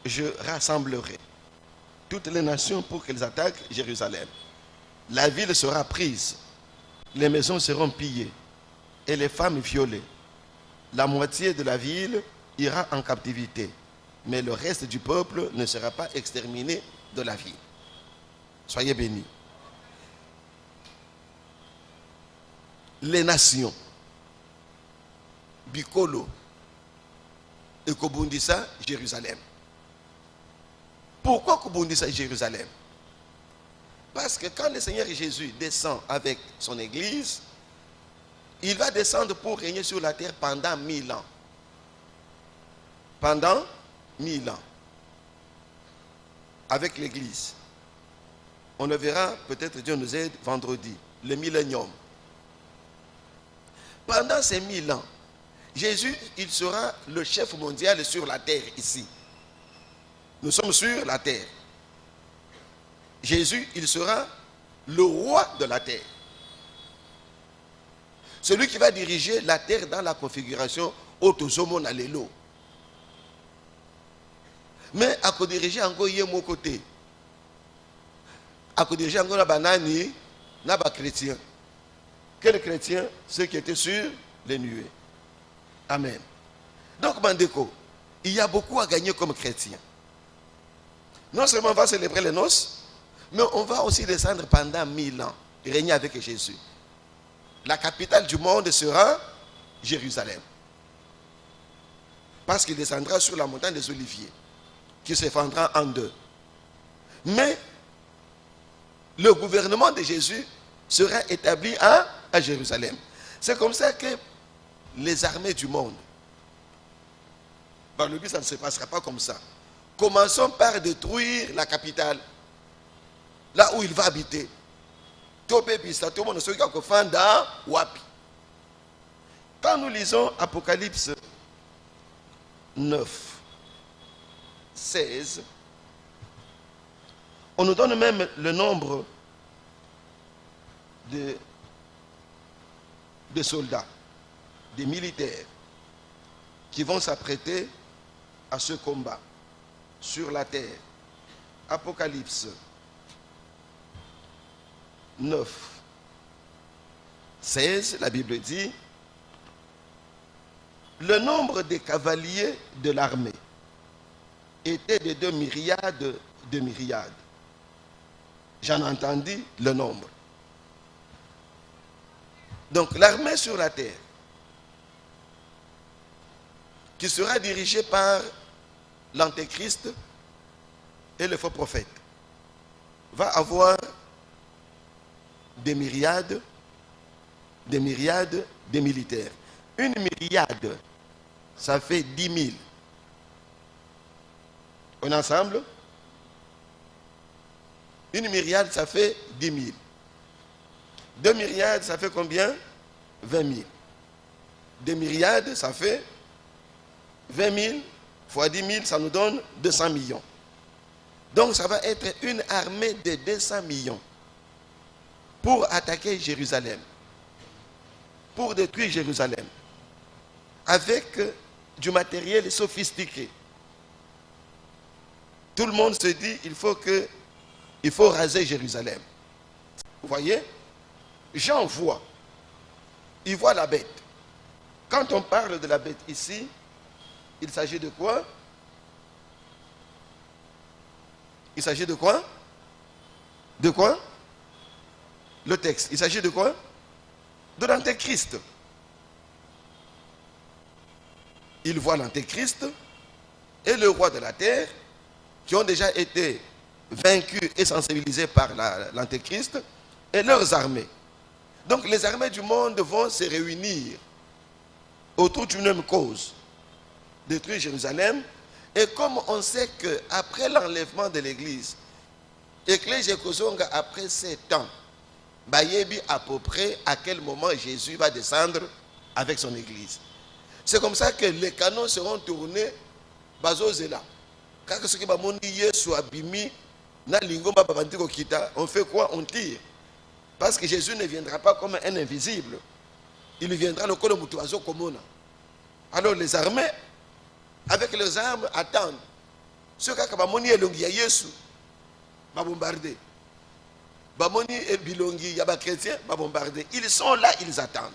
je rassemblerai toutes les nations pour qu'elles attaquent Jérusalem. La ville sera prise, les maisons seront pillées et les femmes violées. La moitié de la ville ira en captivité, mais le reste du peuple ne sera pas exterminé de la ville. Soyez bénis. Les nations, Bikolo, et Kobundisa, Jérusalem. Pourquoi Kobundisa, Jérusalem? Parce que quand le Seigneur Jésus descend avec son église, il va descendre pour régner sur la terre pendant 1000 ans. Pendant 1000 ans. Avec l'église. On le verra, peut-être Dieu nous aide, vendredi, le millénium. Pendant ces 1000 ans, Jésus, il sera le chef mondial sur la terre ici. Nous sommes sur la terre. Jésus, il sera le roi de la terre. Celui qui va diriger la terre dans la configuration autosomo nalelo. Mais à quoi diriger encore mon côté? À quoi diriger encore la banani, n'a pas chrétien. Quels chrétiens? Ceux qui étaient sur les nuées. Amen. Donc, Mandeko, il y a beaucoup à gagner comme chrétien. Non seulement on va célébrer les noces, mais on va aussi descendre pendant 1000 ans, régner avec Jésus. La capitale du monde sera Jérusalem. Parce qu'il descendra sur la montagne des Oliviers, qui se fendra en deux. Mais le gouvernement de Jésus sera établi à Jérusalem. C'est comme ça que les armées du monde, dans le but ça ne se passera pas comme ça. Commençons par détruire la capitale, là où il va habiter. Quand nous lisons Apocalypse 9, 16, on nous donne même le nombre de soldats, des militaires qui vont s'apprêter à ce combat sur la terre. Apocalypse 9, 16, la Bible dit: le nombre des cavaliers de l'armée était de 2 myriades de myriades. J'en entendis le nombre. Donc l'armée sur la terre, qui sera dirigée par l'antéchrist et le faux prophète, va avoir des myriades de militaires. Une myriade, ça fait 10 000. On est ensemble? Une myriade, ça fait 10 000. 2 myriades, ça fait combien? 20 000. 2 myriades, ça fait 20 000 fois 10 000, ça nous donne 200 millions. Donc ça va être une armée de 200 millions pour attaquer Jérusalem, pour détruire Jérusalem, avec du matériel sophistiqué. Tout le monde se dit il faut raser Jérusalem. Vous voyez? Jean voit. Il voit la bête. Quand on parle de la bête ici, il s'agit de quoi? Il s'agit de quoi? De quoi? Le texte. Il s'agit de quoi? De l'antéchrist. Il voit l'antéchrist et le roi de la terre qui ont déjà été vaincus et sensibilisés par l'antéchrist et leurs armées. Donc les armées du monde vont se réunir autour d'une même cause, détruire Jérusalem. Et comme on sait qu'après l'enlèvement de l'église, et que les Kozonga après 7 ans, Bayebi à peu près à quel moment Jésus va descendre avec son église. C'est comme ça que les canons seront tournés Bazozela. Quand ce qui va monter sur Abimi, on fait quoi? On tire. Parce que Jésus ne viendra pas comme un invisible. Il viendra le col de. Alors les armées, avec leurs armes, attendent Ceux qui ont elongi ya Yesu, va bombarder. Bamoni et bilongi, il y a des chrétiens, va bombarder. Ils sont là, ils attendent.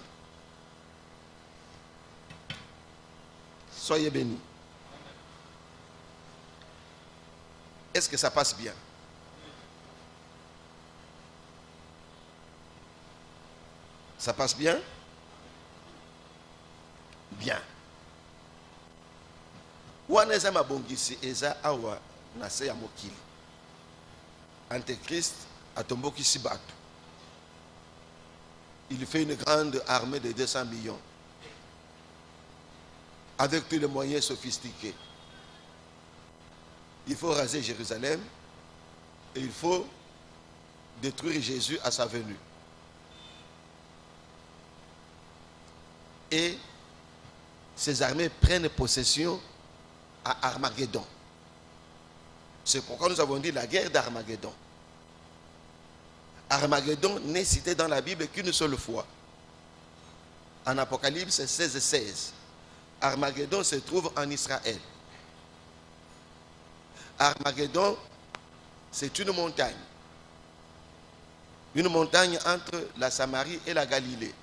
Soyez bénis. Est-ce que ça passe bien? Ça passe bien? Bien. Waneza mabongisi eza awa na se ya mokili. Antéchrist atomboki sibatu. Il fait une grande armée de 200 millions. Avec tous les moyens sophistiqués. Il faut raser Jérusalem et il faut détruire Jésus à sa venue. Et ces armées prennent possession à Armageddon. C'est pourquoi nous avons dit la guerre d'Armageddon. Armageddon n'est cité dans la Bible qu'une seule fois. En Apocalypse 16:16. Armageddon se trouve en Israël. Armageddon, c'est une montagne. Une montagne entre la Samarie et la Galilée.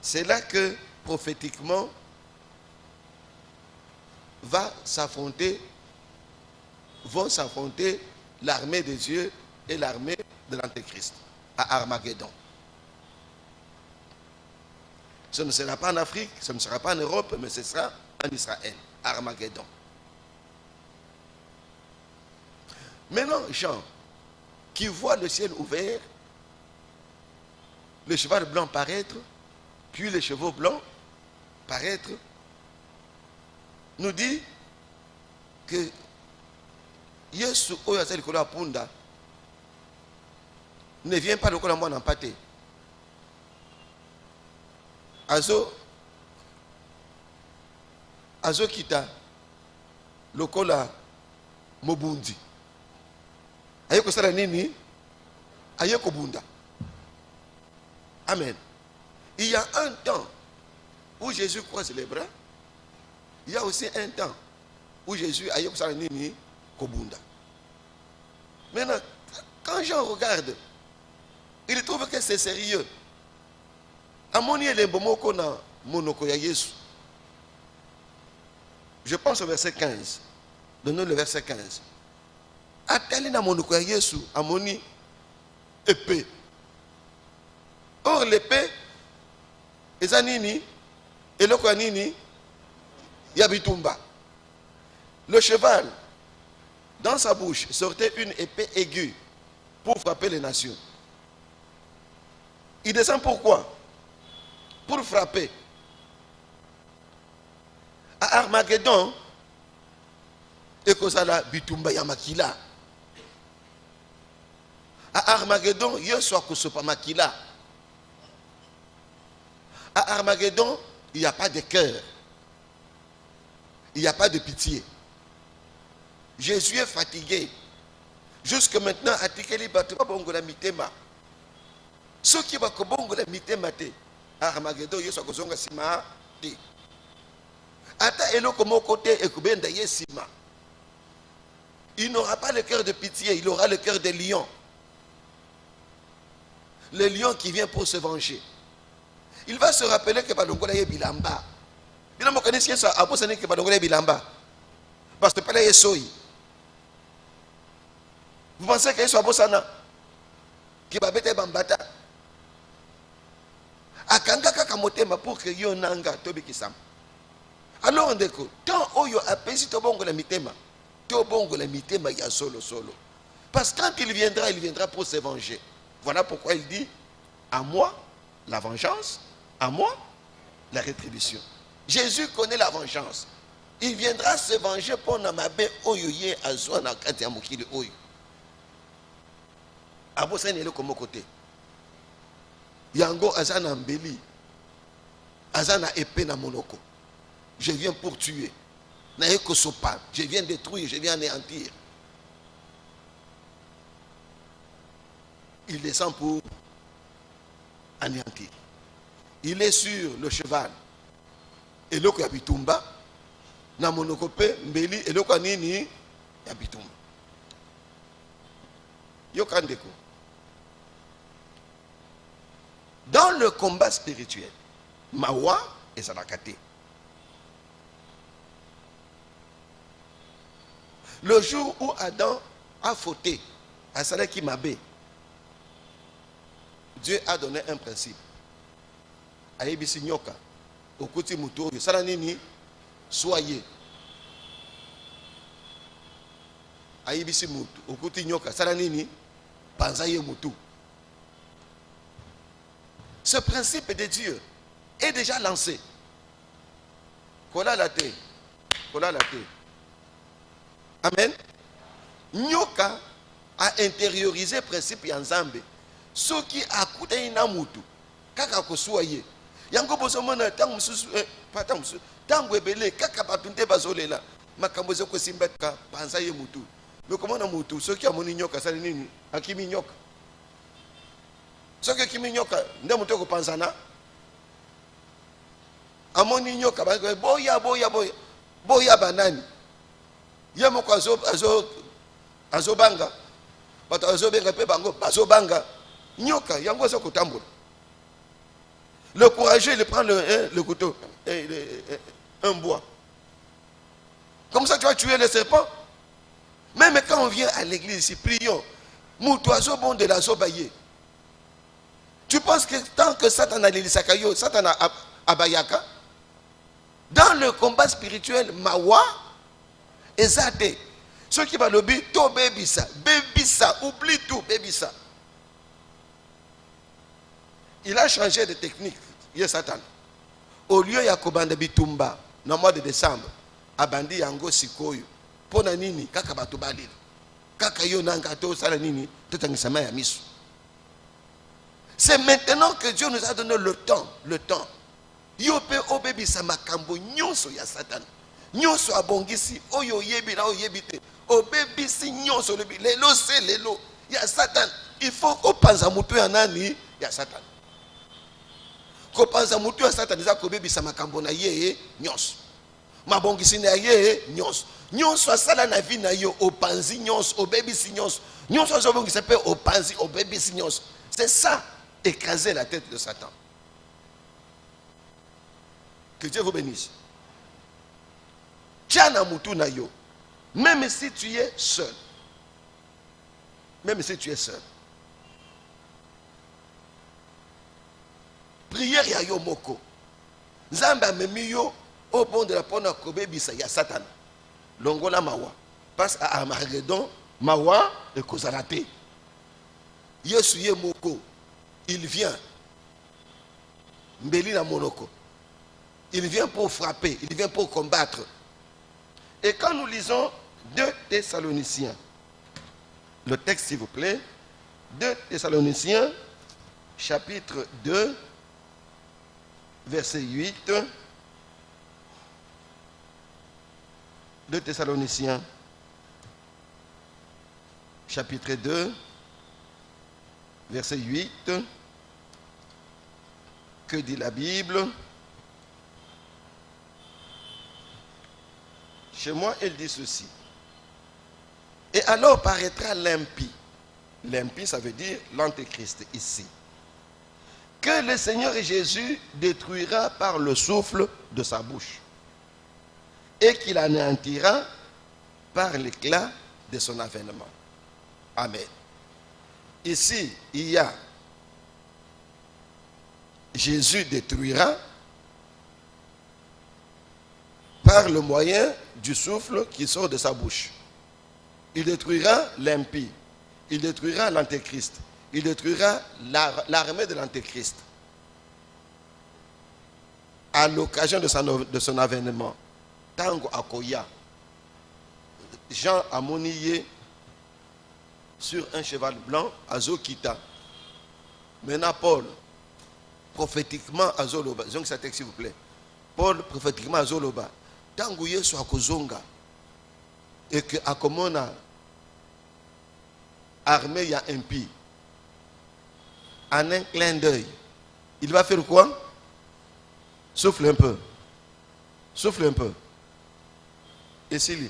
C'est là que, prophétiquement, vont s'affronter l'armée de Dieu et l'armée de l'Antéchrist à Armageddon. Ce ne sera pas en Afrique, ce ne sera pas en Europe, mais ce sera en Israël, Armageddon. Maintenant, Jean, qui voit le ciel ouvert, le cheval blanc paraître, puis les chevaux blancs paraître, nous dit que Yesu Oyasel Kola Punda ne vient pas de Kola Mwana Mpate. Azo kita lokola mobundi. Ayeko sala nini? Ayeko bunda. Amen. Il y a un temps où Jésus croise les bras. Il y a aussi un temps où Jésus ayeko sala nini kobunda. Maintenant, quand Jean regarde, il trouve que c'est sérieux. Je pense au verset 15. Donnons le verset 15. Atali na monoko ya Yesu amoni épée. Or l'épée eza nini? Eloko ya nini? Ya bitumba. Le cheval, dans sa bouche, sortait une épée aiguë pour frapper les nations. Il descend pourquoi? Pour frapper. À Armageddon, et kozala bitumba ya makila. À Armageddon, Yesu akosopa makila. À Armageddon, il n'y a pas de cœur. Il n'y a pas de pitié. Jésus est fatigué. Jusque maintenant, atikeli batuba bongola mitema. Ceux qui va kobongola mitema te. Armageddon, Yesu akozonga sima te. Ata eloko moko te ekubenda yesima. Il n'aura pas le cœur de pitié, il aura le cœur de lion. Le lion qui vient pour se venger. Il va se rappeler que Balongola est bilamba. Bilamba connaissez ça, après ça n'est que Balongola est bilamba. Parce que pas est soyi. Vous pensez que Yesu abosana qui va bete bambata. Akanga kaka motema pour que yo nanga tobi kisam. Alors on déco, tant oyo apesi to bongo la mitema. To bongo la mitema ya solo. Parce que quand il viendra pour se venger. Voilà pourquoi il dit à moi la vengeance, à moi la rétribution. Jésus connaît la vengeance. Il viendra se venger pour namabe oyo ye azwa na kati ya mokili oyo. Abosa ni le komo côté. Yango azana mbeli. Azana épée na monoko. Je viens pour tuer. Na eko sopa, je viens détruire, je viens anéantir. Il descend pour anéantir. Il est sur le cheval. Et le Koyabitumba, na monoko pe mbeli eloko nini ya bitumba. Yoka ndeko. Dans le combat spirituel, mawa ezalaka te. Le jour où Adam a fauté, à Salaki Mabé, Dieu a donné un principe. Aïbisi nyoka, okuti muto, salanini, soyez. Aïbisi muto, okuti nyoka, salanini, panzaye mutu. Ce principe de Dieu est déjà lancé. Kola la terre, kola la terre. Amen. Nyoka a intériorisé le principe Yanzambe. Ce qui a coûté un amutu. Kaka kosuaye. Yango bosomona tangu mususu pas tangu mususu. Tangu ebele kaka batunde bazolela. Makamboze ko simbetka panza ye mutu. Mais comment na mutu ce qui a moni nyoka sali nini? Akimi nyoka. Ce qui kimi nyoka nde mutu ko panzana. Amoni nyoka boya boya banani. Yamoko azo banga. Bato azo benga pe bango bazo banga. Nyoka yango so kotambola. Le courageux il prend le couteau un bois. Comme ça tu vas tuer le serpent. Même quand on vient à l'église ici, prions. Moutoiseau bon de la zobaye. Tu penses que tant que Satan a l'Elisakayo, Satan a abayaka. Dans le combat spirituel, mawa, ezate. Ceux qui va le dire, to bébisa, oublie tout, bébisa. Il a changé de technique, il Satan. Au lieu de Yakobanda Bitumba, dans le mois de décembre, Abandi Yango Sikoyo, Pona Nini, Kaka Batubalil, Kaka Yonanga To Salanini, Totangisama Yamisu. C'est maintenant que Dieu nous a donné le temps. Yope obebisa makambo nyonso ya Satan. Nyonso abongisi, oyo yebi na oyebite. Obebisi nyonso lebi. Lelo c'est lelo. Ya Satan. Il faut qu'on pense à mutu ya nani ya Satan. Qu'on pense à mutu ya Satan. Iza kobebisa makambo na ye nyonso. Mabongisi na ye nyonso. Nyonso asala na vie na yo. Opanzi nyonso. Obebisi nyonso. Nyonso azobongisa pe opanzi. Obebisi nyonso. C'est ça. Écraser la tête de Satan. Que Dieu vous bénisse. Tiana mutu na yo. Même si tu es seul. Même si tu es seul. Prière ya yo moko. Nzamba memi yo au bon de la pona kobe bisa ya Satan. Longola mawa. Passe à Armageddon. Mawa et kozalate. Yesu ye moko. Il vient. Mbeli na monoko. Il vient pour frapper. Il vient pour combattre. Et quand nous lisons 2 Thessaloniciens, le texte s'il vous plaît, 2 Thessaloniciens, chapitre 2, verset 8. 2 Thessaloniciens, chapitre 2, verset 8. Que dit la Bible? Chez moi, elle dit ceci. Et alors paraîtra l'impie. L'impie, ça veut dire l'antéchrist ici. Que le Seigneur Jésus détruira par le souffle de sa bouche. Et qu'il anéantira par l'éclat de son avènement. Amen. Ici, il y a Jésus détruira par le moyen du souffle qui sort de sa bouche. Il détruira l'impie. Il détruira l'antéchrist. Il détruira l'armée de l'antéchrist. À l'occasion de son avènement. Tango Akoya. Jean a monillé sur un cheval blanc à Zokita. Maintenant Paul, prophétiquement à Zoloba. Donc ça texte s'il vous plaît. Paul, prophétiquement à Zoloba. Tango Yesu akozonga. Et que akomona armée ya impie. En un clin d'œil. Il va faire quoi? Souffle un peu. Souffle un peu. Et Sili.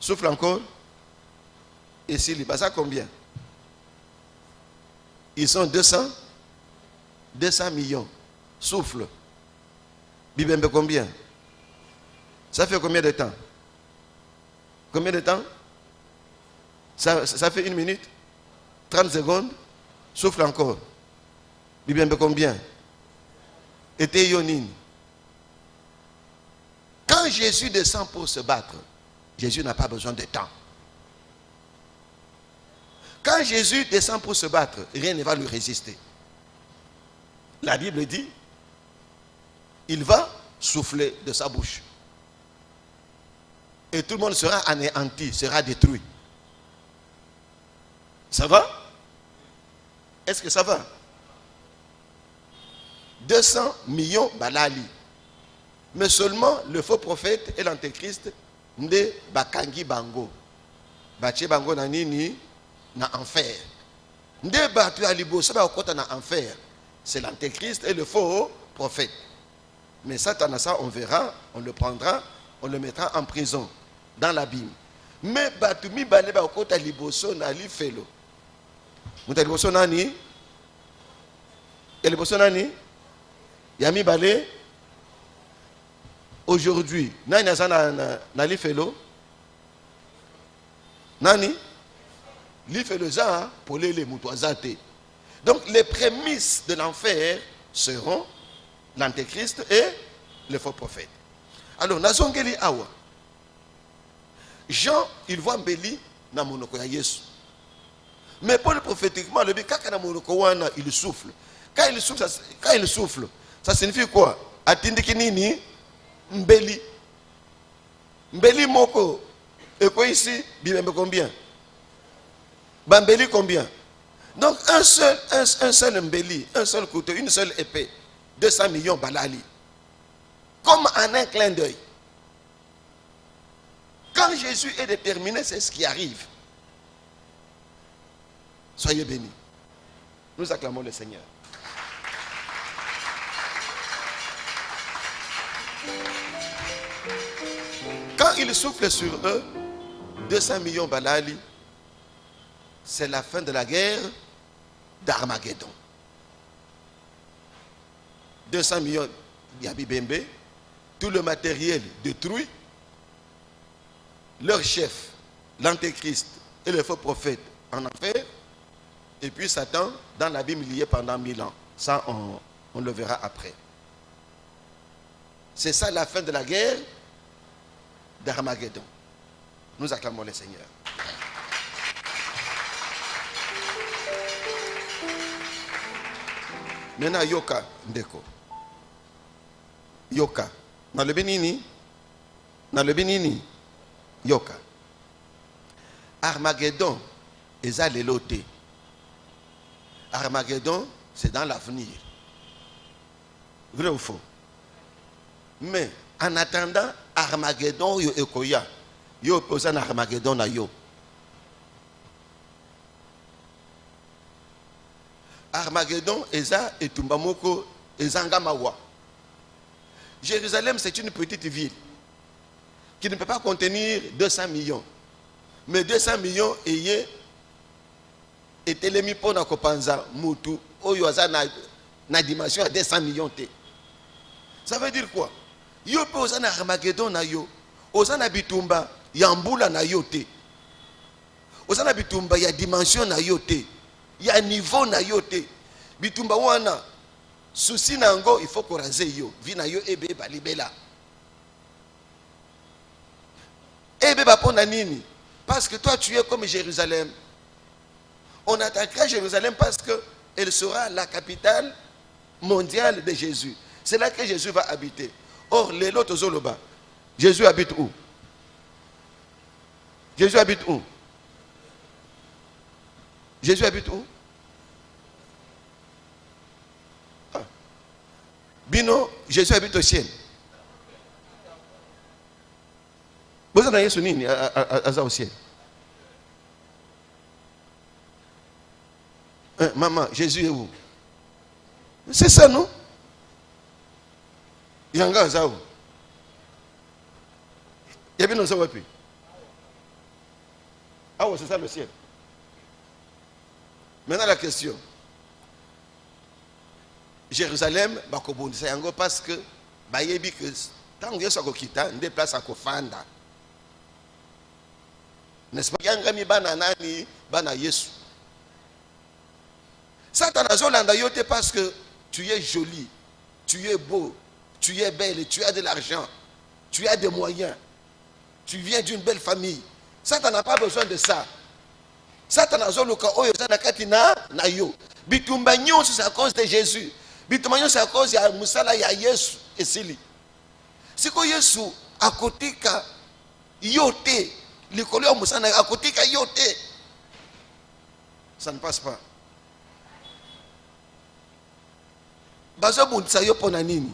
Souffle encore. Et Sili. Bah, ça combien? Ils sont 200 millions. Souffle. Bibembe combien? Ça fait combien de temps? Combien de temps? Ça fait 1 minute? 30 secondes? Souffle encore. Bibembe combien? Et Théonine. Quand Jésus descend pour se battre, Jésus n'a pas besoin de temps. Quand Jésus descend pour se battre, rien ne va lui résister. La Bible dit, il va souffler de sa bouche. Et tout le monde sera anéanti, sera détruit. Ça va? Est-ce que ça va? 200 millions balali. Mais seulement le faux prophète et l'antéchrist ne bakangi bango. Bache bango na nini? Na enfer. Ne batu alibo saba okota na enfer. C'est l'antéchrist et le faux prophète. Mais Satan, ça on verra, on le prendra, on le mettra en prison, dans l'abîme. Mais batu mi baleba okota liboso na li felo. Muta liboso nani? Et liboso nani? Yami balé. Aujourd'hui, nani na li felo? Nani? Li felo za pour les mutuazate. Donc les prémices de l'enfer seront l'antéchrist et le faux prophète. Alors, nazongeli awa. Jean, il voit Mbeli na monoko ya Yesu. Mais Paul prophétiquement, le kaka na monoko wana, il souffle. Quand il souffle, ça signifie quoi? Atindiki nini? Mbeli. Mbeli moko. Et quoi ici? Bibembe combien? Bambeli combien? Donc un seul mbeli, un seul couteau, une seule épée, 200 millions balali. Comme en un clin d'œil. Quand Jésus est déterminé, c'est ce qui arrive. Soyez bénis. Nous acclamons le Seigneur. Quand il souffle sur eux, 200 millions balali, c'est la fin de la guerre d'Armageddon. 200 millions d'Yabibembe, tout le matériel détruit, leur chef, l'antéchrist et le faux prophète en enfer, et puis Satan dans l'abîme lié pendant 1000 ans. Ça, on le verra après. C'est ça la fin de la guerre d'Armageddon. Nous acclamons le Seigneur. Maintenant, yoka ndeko. Yoka. Na le benini? Yoka. Armageddon, eza lelote. Armageddon, c'est dans l'avenir. Vrai ou faux? Mais, en attendant, Armageddon yo ekoya. Yo posa na Armageddon na yo. Armageddon, Eza et Tumbamoko, Ezangamawa. Jérusalem, c'est une petite ville qui ne peut pas contenir 200 millions. Mais 200 millions ayé et les mipona kopanza mutu oyoza na dimension à 200 millions te. Ça veut dire quoi? Yo pe oza na Armageddon na yo, oza na bitumba yambula na yo te. Oza na bitumba ya dimension na yo te. Il y a un niveau na yo te. Bitumba wana souci nango il faut qu'on rase yo. Vi na yo ebe balibela. Ebe ba pona nini? Parce que toi tu es comme Jérusalem. On attaquera Jérusalem parce que elle sera la capitale mondiale de Jésus. C'est là que Jésus va habiter. Or les lotos zoloba. Jésus habite où? Jésus habite où? Jésus habite où? Ah. Bino, Jésus habite au ciel. Vous avez sonné au ciel. Maman, Jésus est où? C'est ça, non? Yanga Zao. Il y a bien dans ce pays. Ah ouais, c'est ça le ciel. Maintenant la question. Jérusalem, c'est encore parce que bayebi que tant que ça kokita, on déplace à Kofanda. N'est-ce pas? Yangami bana nani bana Yesu. Satan a zolanda yote parce que tu es joli, tu es beau, tu es belle, tu as de l'argent, tu as des moyens, tu viens d'une belle famille. Satan n'a pas besoin de ça. Satan a zoluka oyo sana kati na yo. Bitumba nyonso c'est à cause de Jésus. Bitumba nyonso c'est à cause ya musala ya Yesu esili. Siko Yesu akotika yote likolo ya musala akotika yote. Ça ne passe pas. Bazo bundisa yo pona nini?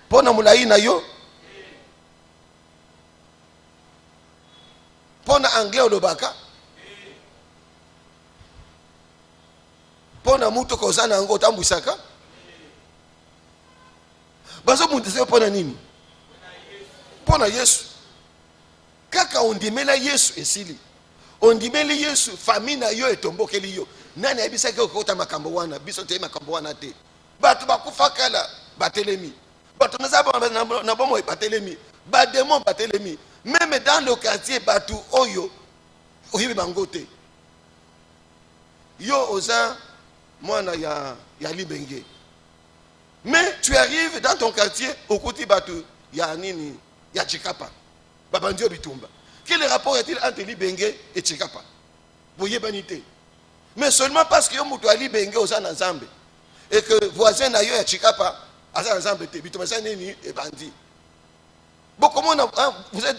Pona mulai na yo? Pona anglais olobaka? Pona mutu kozana ngo tambwisaka? Bazo bundisa yo pona nini? Pona Yesu. Kaka ondimela Yesu esili. Ondimeli Yesu famille na yo etombokeli yo. Nani abisaki okota makambo wana biso te makambo wana te. Batu bakufakala batelemi. Batu nazaba na bomo batelemi. Ba démon batelemi. Même dans le quartier batu oyo oyibi bangote. Yo oza mwana ya libenge. Mais tu arrives dans ton quartier au côté batu ya nini ya Chikapa. Babandio bitumba. Quel rapport est-il entre libenge et Chikapa? Voyez banité. Mais seulement parce que mutu ali benge oza na Nzambe et que voisin na yo ya Chikapa aza na Nzambe te bitumba ça nini et bandi. Bon comment vous êtes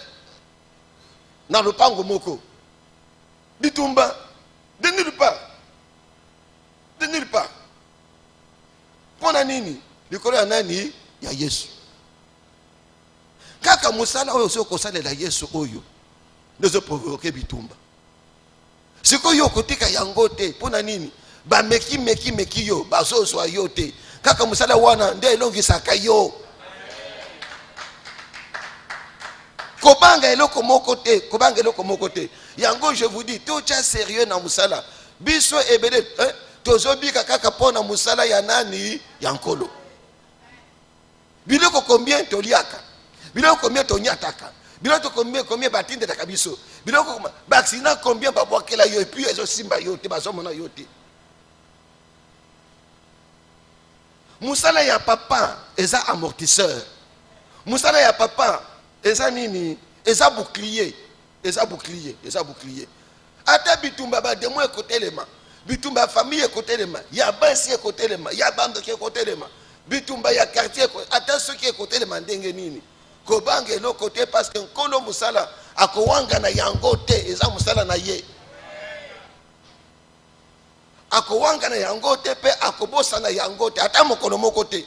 dans le pango moko bitumba de nulle part. De nulle part. Pona nini likolo ya nani ya Yesu. Kaka musala oyo soko sala la Yesu oyo ndezo provoquer bitumba. Siko yo kotika yango te pona nini ba meki yo bazozo yo te kaka musala wana nde elongisaka yo kobanga eloko moko te yango. Je vous dis tout ça sérieux na musala biso ebele tozobika kaka pona musala ya nani ya nkolo biloko combien toliaka biloko combien tonyataka biloko combien batinde ta kabiso biloko vaccina combien babwakela yo et puis ezo simba yo te bazomona yo te. Musala ya papa eza amortisseur. Musala ya papa eza nini eza bouclier. Ata bitumba ba demo ekotelema bitumba famille ekotelema ya basi ekotelema ya bande ekotelema bitumba ya quartier ata ceux qui ekotelema ndenge nini kobange lo côté parce que nkolo musala akowanga na yango te eza musala na ye akowanga na yango te pe akobosa na yango te ata mokolo moko te.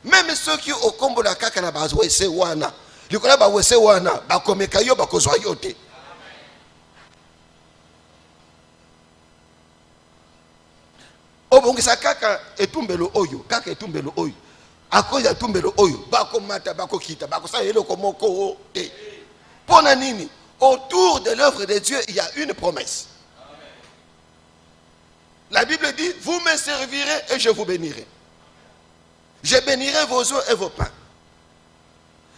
Même ceux qui okombola kaka na bazwese wana likola ba wese wana bakomeka yo bakozwa yo te. Obongisa kaka etumbelo oyo akoya etumbelo oyo bakomata bakokita bakosala eloko moko te. Pona nini autour de l'œuvre de Dieu il y a une promesse. La Bible dit vous me servirez et je vous bénirai. Je bénirai vos eaux et vos pains.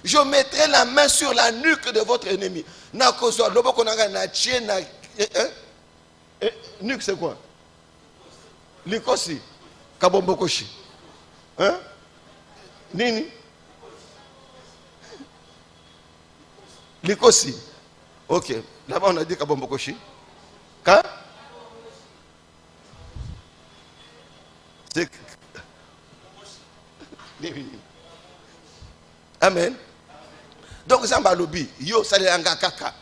Je mettrai la main sur la nuque de votre ennemi. Nakozwa loboko nanga na tie na nuque c'est quoi? Likosi kabombokoshi. Hein? Nini? Likosi. OK. Là-bas on a dit kabombokoshi. Ka? C'est Amen. Donc Zamba Lobi, yo salanga kaka.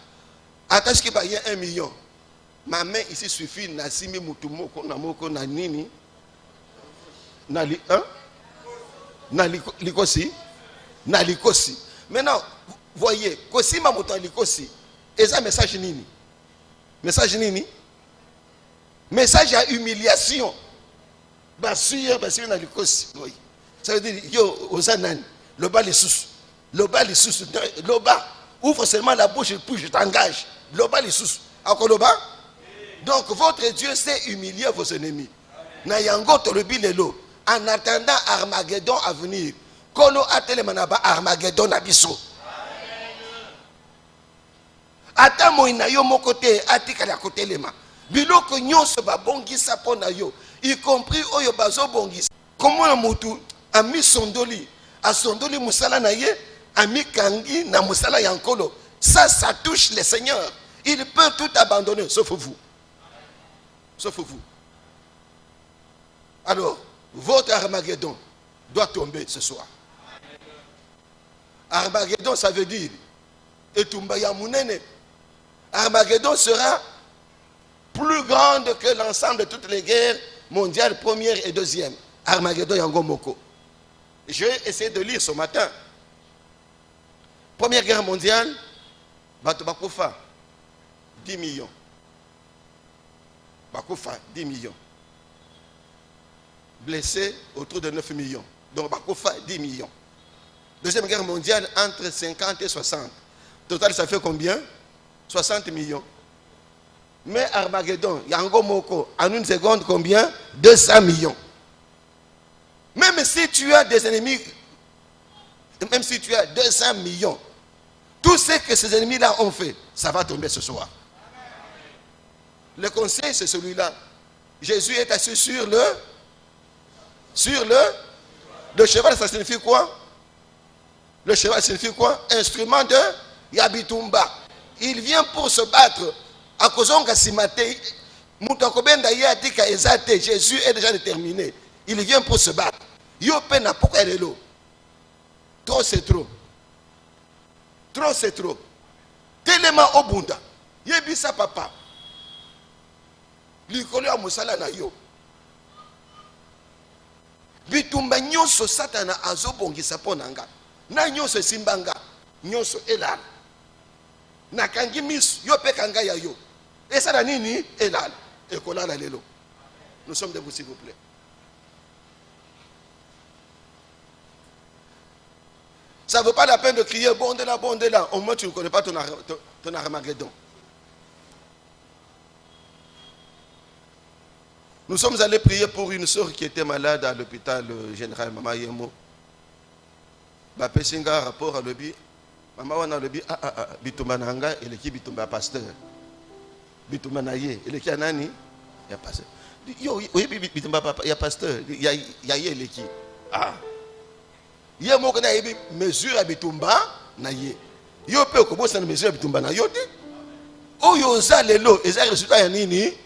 Attache qui paye 1 million. Ma main ici suffit na simi mutumoko na moko na nini? Na li hein? Na likosi. Na likosi. Maintenant, voyez, kosima muto likosi. Et ça message nini? Message nini? Message à humiliation. Basir na likosi. Oui. Ça veut dire yo osanani le bas les sous. Loba les sous. Loba, ouvre seulement la bouche et puis je t'engage. Loba les sous. Encore loba. Donc votre Dieu sait humilier vos ennemis. Nayango tolobi lelo. En attendant Armageddon à venir. Kolo atele manaba Armageddon abiso. Ata moina yo mokote atika la kote lema. Biloko nyonso ba bongisa pona yo. Y compris oyo bazo bongisa. Comment un mutu a mis sondoli. A sondoli musala na ye. A mis kangi na musala yankolo. Ça touche le Seigneur. Il peut tout abandonner, sauf vous. Sauf vous. Alors, votre Armageddon doit tomber ce soir. Armageddon, ça veut dire Etumbaya Munene. Armageddon sera plus grande que l'ensemble de toutes les guerres mondiales, première et deuxième. Armageddon Yango Moko. Je vais essayer de lire ce matin. Première guerre mondiale, Batobakofa, 10 millions. Bakofa, 10 millions. Blessés autour de 9 millions. Donc Bakofa, 10 millions. Deuxième guerre mondiale, entre 50 et 60. Total, ça fait combien? 60 millions. Mais Armageddon, Yango Moko, en une seconde, combien? 200 millions. Même si tu as des ennemis, même si tu as 200 millions, tout ce que ces ennemis-là ont fait, ça va tomber ce soir. Le conseil, c'est celui-là. Jésus est assis sur le cheval, ça signifie quoi? Le cheval signifie quoi? Instrument de Yabitumba. Il vient pour se battre. À cause de Simate, Jésus est déjà déterminé. Il vient pour se battre. Yopena, pourquoi elle est là? Trop c'est trop. Trop c'est trop. Tellement obunda. Yebisa papa. Likolo ya musala na yo. Bitumba nyonso satana azobongisa ponanga. Na nyonso simbanga. Nyonso elala. Nakangi misu yo pe kanga ya yo. Et ça na nini elala. Ekolala lelo. Nous sommes debout s'il vous plaît. Ça ne vaut pas la peine de crier bon de là. Au moins tu ne connais pas ton Armageddon. Nous sommes allés prier pour une soeur qui était malade à l'hôpital général Mama Yemo. Bapesinga rapport à l'obi. Mama wana l'obi bitumba nanga eleki bitumba pasteur. Bitumba naye eleki anani ya pasteur. Yo bitumba papa ya pasteur ya eleki. Ah. Ye moko na yebi mesure ya bitumba na ye. Yo pe ko bosa na mesure ya bitumba na yo te. Oyo za lelo eza résultat ya nini?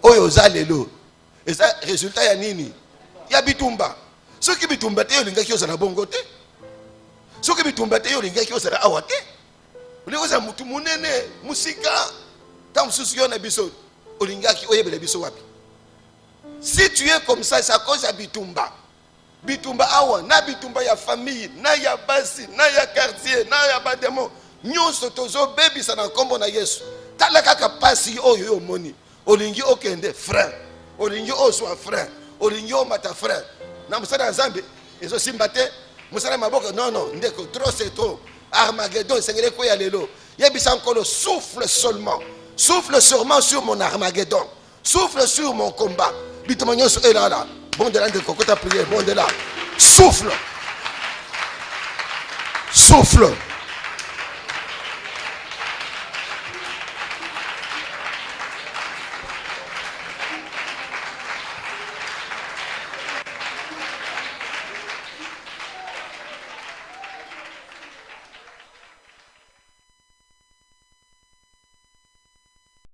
Oyo za lelo eza résultat ya nini? Ya bitumba. Soki bitumba te yo lingaki yo za bongo te. Soki bitumba te yo lingaki yo za awa te. Olingo za mutu munene musika tam susu yo na biso olingaki oyebele biso wapi. Si tu es comme ça, c'est à cause ya bitumba. Bitumba awa na bitumba ya famille na ya basi na ya quartier na ya bademo nyonso tozo bebisa na kombo na Yesu tala kaka pasi oyo yo moni olingi okende frère olingi oswa frère olingi omata frère na musala nzambe ezo simbate musala maboko non ndeko trop c'est trop. Armageddon sengele ko ya lelo yebisa nkolo souffle seulement sur mon Armageddon, souffle sur mon combat. Bitumba nyonso elala. Bon de là, de cocotte à prier, bon de là. Souffle.